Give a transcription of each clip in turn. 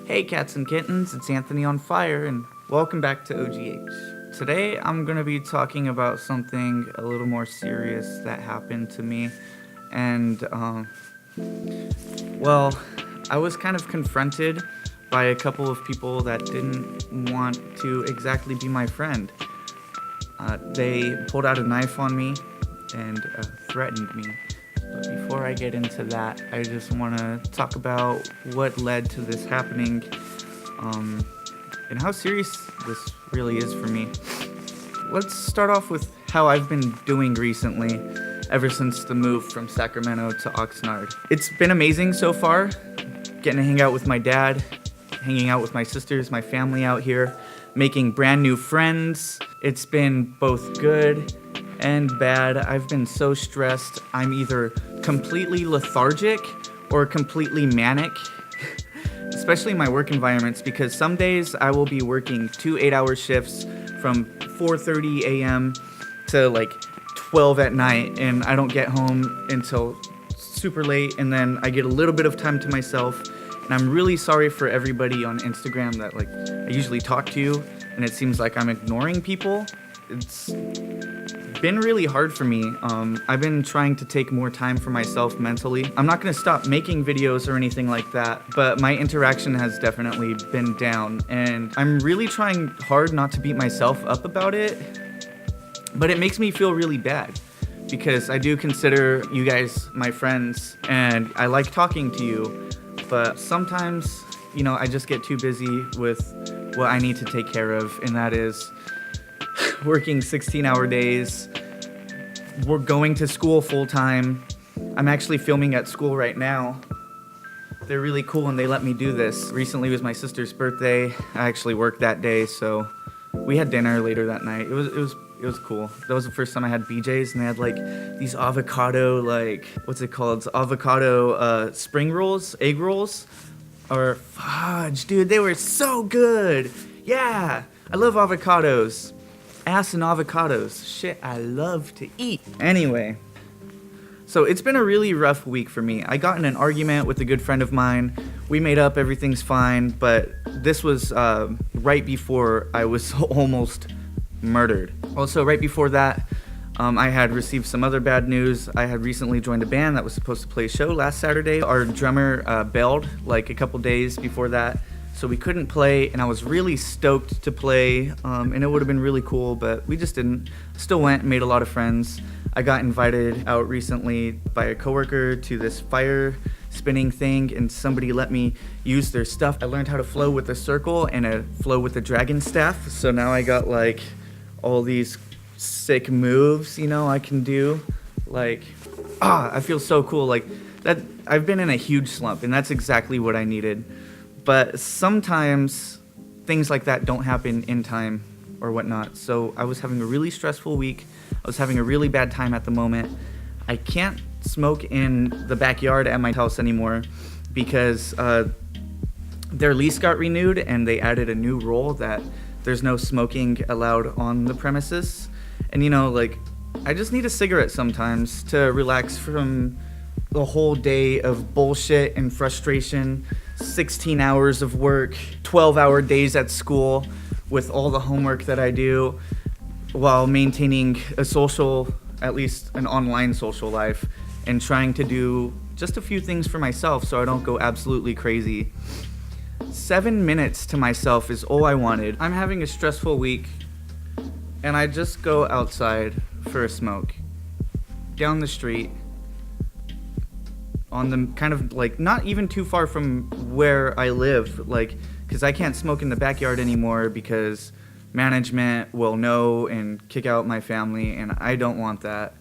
Hey cats and kittens, it's Anthony OnFire, and welcome back to OGH. Today I'm going to be talking about something a little more serious that happened to me, and I was kind of confronted by a couple of people that didn't want to exactly be my friend. They pulled out a knife on me and threatened me. But before I get into that, I just want to talk about what led to this happening, and how serious this really is for me. Let's start off with how I've been doing recently, ever since the move from Sacramento to Oxnard. It's been amazing so far, getting to hang out with my dad, hanging out with my sisters, my family out here, making brand new friends. It's been both good and bad. I've been so stressed. I'm either completely lethargic or completely manic, especially in my work environments, because some days I will be working 2 8-hour shifts from 4:30 a.m. to like 12 at night, and I don't get home until super late, and then I get a little bit of time to myself. And I'm really sorry for everybody on Instagram that I usually talk to, and it seems like I'm ignoring people. It's been really hard for me. I've been trying to take more time for myself mentally. I'm not gonna stop making videos or anything like that, but my interaction has definitely been down, and I'm really trying hard not to beat myself up about it, but it makes me feel really bad because I do consider you guys my friends and I like talking to you, but sometimes, I just get too busy with what I need to take care of, and that is working 16-hour days. We're going to school full-time. I'm actually filming at school right now. They're really cool and they let me do this. Recently was my sister's birthday. I actually worked that day, so we had dinner later that night. It was cool. That was the first time I had BJ's, and they had these avocado, what's it called? It's avocado spring rolls, egg rolls, or fudge. Dude, they were so good. Yeah, I love avocados. Ass and avocados. Shit I love to eat. Anyway, so it's been a really rough week for me. I got in an argument with a good friend of mine. We made up, everything's fine, but this was right before I was almost murdered. Also, right before that, I had received some other bad news. I had recently joined a band that was supposed to play a show last Saturday. Our drummer bailed a couple days before that, so we couldn't play, and I was really stoked to play, and it would have been really cool, but we just didn't. Still went and made a lot of friends. I got invited out recently by a coworker to this fire spinning thing, and somebody let me use their stuff. I learned how to flow with a circle and a flow with the dragon staff, so now I got all these sick moves, I can do. I feel so cool. That I've been in a huge slump, and that's exactly what I needed. But sometimes things like that don't happen in time or whatnot. So I was having a really stressful week. I was having a really bad time at the moment. I can't smoke in the backyard at my house anymore because their lease got renewed and they added a new rule that there's no smoking allowed on the premises. And I just need a cigarette sometimes to relax from the whole day of bullshit and frustration. 16 hours of work, 12-hour days at school with all the homework that I do while maintaining a social, at least an online social life, and trying to do just a few things for myself so I don't go absolutely crazy. 7 minutes to myself is all I wanted. I'm having a stressful week, and I just go outside for a smoke. Down the street, on the kind of not even too far from where I live, because I can't smoke in the backyard anymore because management will know and kick out my family, and I don't want that.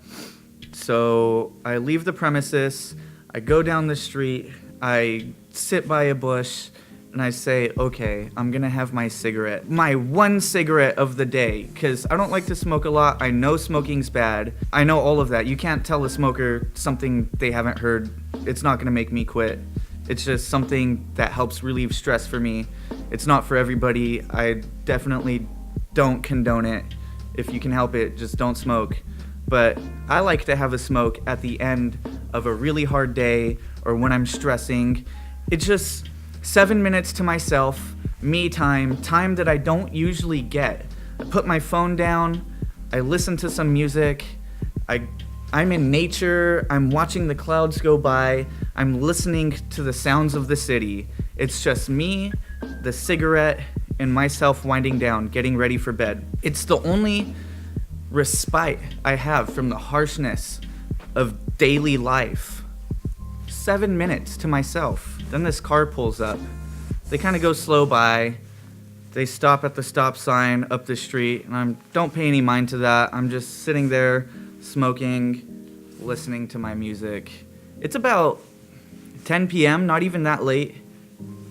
So I leave the premises, I go down the street, I sit by a bush, and I say, okay, I'm gonna have my cigarette. My one cigarette of the day, because I don't like to smoke a lot. I know smoking's bad. I know all of that. You can't tell a smoker something they haven't heard. It's not gonna make me quit. It's just something that helps relieve stress for me. It's not for everybody. I definitely don't condone it. If you can help it, just don't smoke. But I like to have a smoke at the end of a really hard day or when I'm stressing. It just 7 minutes to myself, me time that I don't usually get. I put my phone down, I listen to some music, I'm in nature, I'm watching the clouds go by, I'm listening to the sounds of the city. It's just me, the cigarette, and myself winding down, getting ready for bed. It's the only respite I have from the harshness of daily life. 7 minutes to myself. Then this car pulls up. They kind of go slow by. They stop at the stop sign up the street, and I don't pay any mind to that. I'm just sitting there smoking, listening to my music. It's about 10 p.m., not even that late.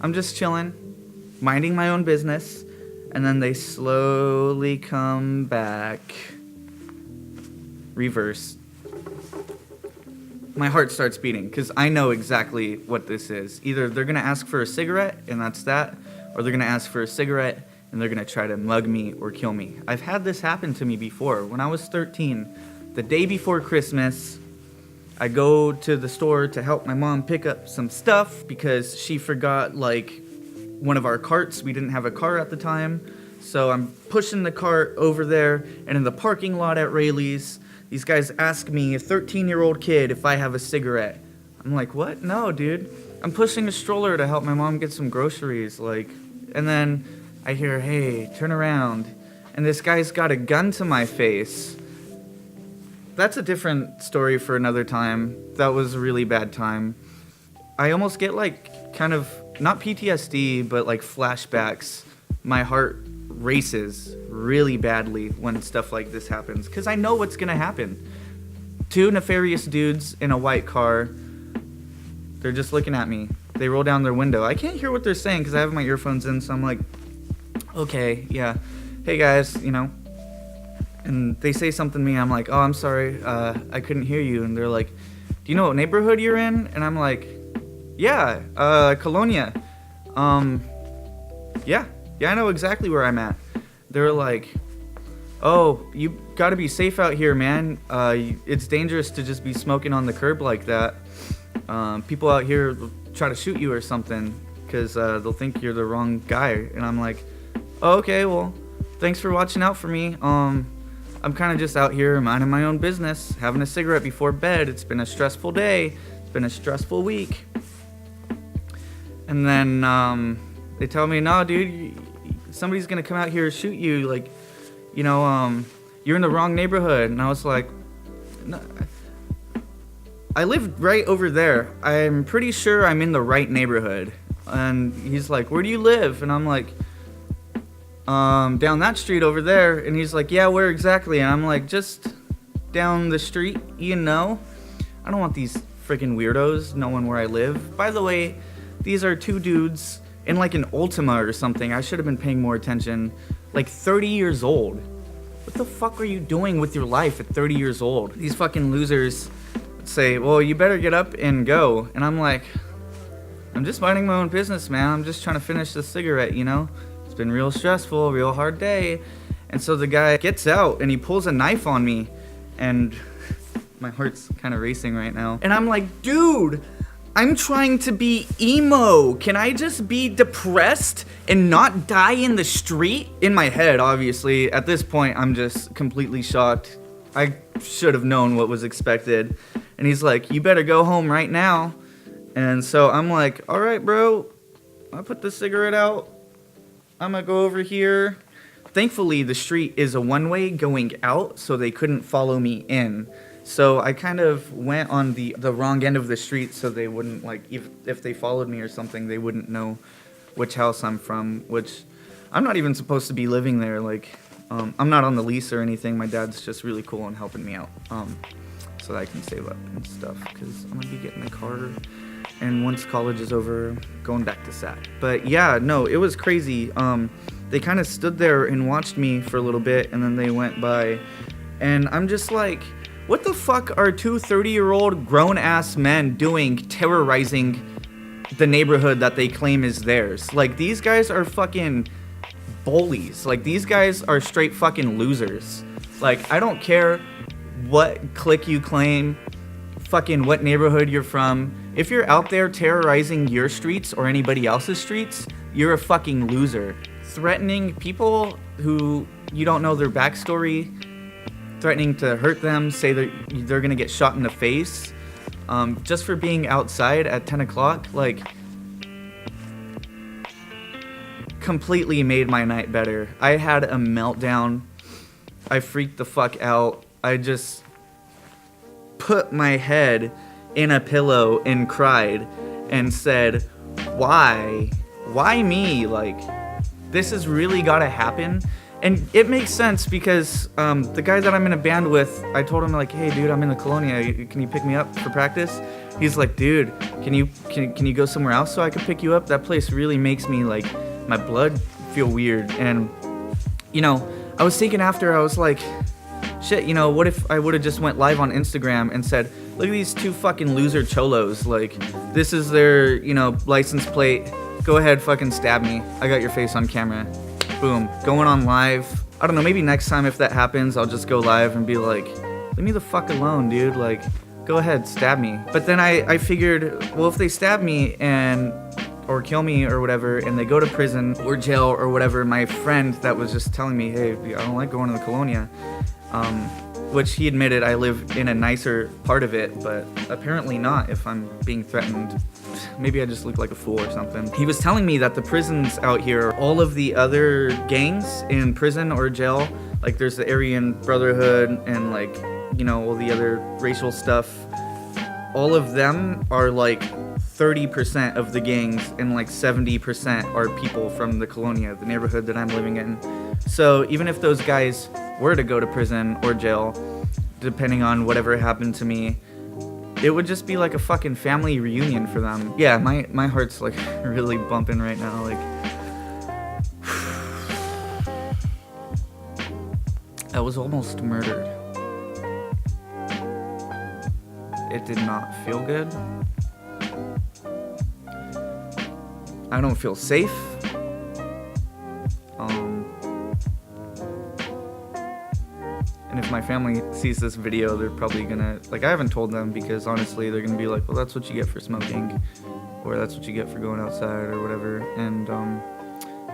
I'm just chilling, minding my own business, and then they slowly come back. Reverse. My heart starts beating because I know exactly what this is. Either they're going to ask for a cigarette, and that's that, or they're going to ask for a cigarette, and they're going to try to mug me or kill me. I've had this happen to me before. When I was 13, the day before Christmas, I go to the store to help my mom pick up some stuff because she forgot, like, one of our carts. We didn't have a car at the time. So I'm pushing the cart over there, and in the parking lot at Rayleigh's, these guys ask me, a 13-year-old kid, if I have a cigarette. I'm like, what? No, dude. I'm pushing a stroller to help my mom get some groceries, like, and then I hear, hey, turn around. And this guy's got a gun to my face. That's a different story for another time. That was a really bad time. I almost get, like, kind of, not PTSD, but, like, flashbacks. My heart races really badly when stuff like this happens, because I know what's gonna happen. Two nefarious dudes in a white car, they're just looking at me. They roll down their window. I can't hear what they're saying because I have my earphones in, so I'm like, okay, yeah, hey guys, you know. And they say something to me, I'm like, oh, I'm sorry, I couldn't hear you. And they're like, do you know what neighborhood you're in? And I'm like, yeah, Colonia. Yeah, I know exactly where I'm at. They're like, oh, you gotta be safe out here, man. It's dangerous to just be smoking on the curb like that. People out here will try to shoot you or something because they'll think you're the wrong guy. And I'm like, oh, okay, well, thanks for watching out for me. I'm kind of just out here minding my own business, having a cigarette before bed. It's been a stressful day. It's been a stressful week. And then they tell me, no, dude, somebody's going to come out here and shoot you. Like, you know, you're in the wrong neighborhood. And I was like, no, I live right over there. I'm pretty sure I'm in the right neighborhood. And he's like, where do you live? And I'm like, down that street over there. And he's like, yeah, where exactly? And I'm like, just down the street, you know? I don't want these freaking weirdos knowing where I live. By the way, these are two dudes in like an Ultima or something. I should have been paying more attention. Like 30 years old. What the fuck are you doing with your life at 30 years old? These fucking losers say, well, you better get up and go. And I'm like, I'm just minding my own business, man. I'm just trying to finish the cigarette, you know? It's been real stressful, real hard day. And so the guy gets out and he pulls a knife on me. And my heart's kind of racing right now. And I'm like, dude, I'm trying to be emo. Can I just be depressed and not die in the street? In my head, obviously. At this point, I'm just completely shocked. I should have known what was expected. And he's like, you better go home right now. And so I'm like, all right, bro. I put the cigarette out. I'm gonna go over here. Thankfully, the street is a one-way going out, so they couldn't follow me in. So I kind of went on the wrong end of the street so they wouldn't, like, if they followed me or something, they wouldn't know which house I'm from, which I'm not even supposed to be living there. Like, I'm not on the lease or anything. My dad's just really cool and helping me out so that I can save up and stuff because I'm going to be getting a car. And once college is over, going back to SAT. But yeah, no, it was crazy. They kind of stood there and watched me for a little bit, and then they went by. And I'm just like, what the fuck are two 30-year-old grown-ass men doing terrorizing the neighborhood that they claim is theirs? Like, these guys are fucking bullies. Like, these guys are straight fucking losers. Like, I don't care what clique you claim, fucking what neighborhood you're from. If you're out there terrorizing your streets or anybody else's streets, you're a fucking loser. Threatening people who you don't know their backstory, threatening to hurt them, say they're gonna get shot in the face, just for being outside at 10 o'clock, like, completely made my night better. I had a meltdown. I freaked the fuck out. I just put my head in a pillow and cried and said, why? Why me? Like, this has really gotta happen. And it makes sense because the guy that I'm in a band with, I told him, like, hey dude, I'm in the Colonia, can you pick me up for practice? He's like, dude, can you go somewhere else so I can pick you up? That place really makes me, like, my blood feel weird. And, you know, I was thinking after, I was like, shit, you know, what if I would have just went live on Instagram and said, look at these two fucking loser cholos, like, this is their, you know, license plate, go ahead, fucking stab me, I got your face on camera. Boom, going on live. I don't know, maybe next time if that happens, I'll just go live and be like, leave me the fuck alone, dude, like, go ahead, stab me. But then I figured, well, if they stab me or kill me or whatever, and they go to prison or jail or whatever, my friend that was just telling me, hey, I don't like going to the Colonia, which he admitted I live in a nicer part of it, but apparently not if I'm being threatened. Maybe I just look like a fool or something. He was telling me that the prisons out here, all of the other gangs in prison or jail, like there's the Aryan Brotherhood and, like, you know, all the other racial stuff, all of them are like 30% of the gangs, and like 70% are people from the Colonia, the neighborhood that I'm living in. So even if those guys were to go to prison or jail, depending on whatever happened to me, it would just be like a fucking family reunion for them. Yeah, my heart's like really bumping right now. Like, I was almost murdered. It did not feel good. I don't feel safe. And if my family sees this video, they're probably gonna, like, I haven't told them because honestly they're gonna be like, well, that's what you get for smoking, or that's what you get for going outside or whatever. And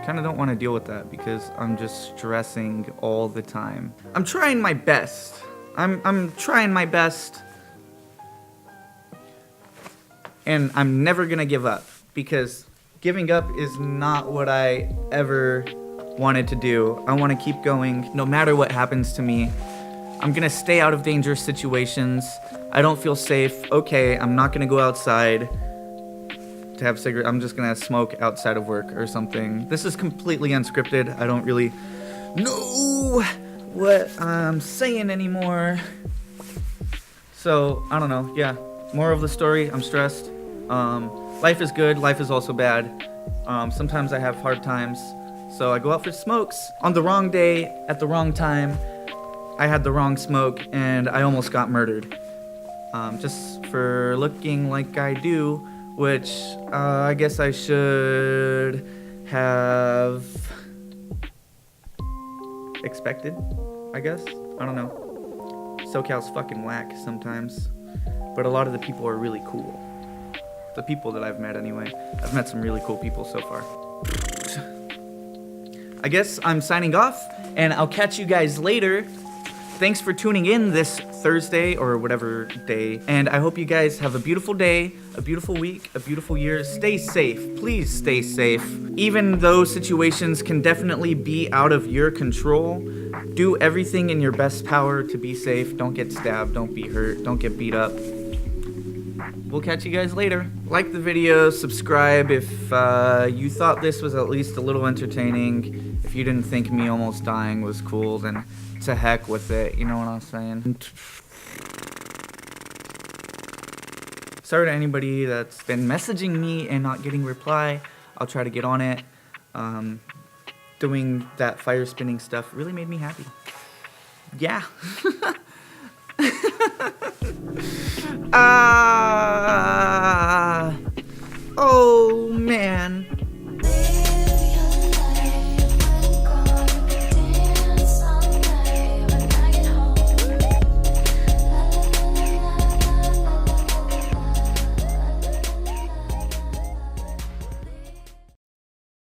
kind of don't want to deal with that because I'm just stressing all the time. I'm trying my best. I'm trying my best. And I'm never gonna give up, because giving up is not what I ever wanted to do. I want to keep going no matter what happens to me. I'm gonna stay out of dangerous situations. I don't feel safe. Okay, I'm not gonna go outside to have cigarette. I'm just gonna smoke outside of work or something. This is completely unscripted. I don't really know what I'm saying anymore. So, I don't know. Yeah, moral of the story, I'm stressed. Life is good, life is also bad. Sometimes I have hard times. So I go out for smokes on the wrong day, at the wrong time. I had the wrong smoke and I almost got murdered. Just for looking like I do, which I guess I should have expected, I guess. I don't know. SoCal's fucking whack sometimes, but a lot of the people are really cool. The people that I've met anyway. I've met some really cool people so far. I guess I'm signing off, and I'll catch you guys later. Thanks for tuning in this Thursday or whatever day, and I hope you guys have a beautiful day, a beautiful week, a beautiful year. Stay safe. Please stay safe. Even though situations can definitely be out of your control, do everything in your best power to be safe. Don't get stabbed, don't be hurt, don't get beat up. We'll catch you guys later. Like the video, subscribe if you thought this was at least a little entertaining. If you didn't think me almost dying was cool, then to heck with it, you know what I'm saying? Sorry to anybody that's been messaging me and not getting reply. I'll try to get on it. Doing that fire spinning stuff really made me happy. Yeah.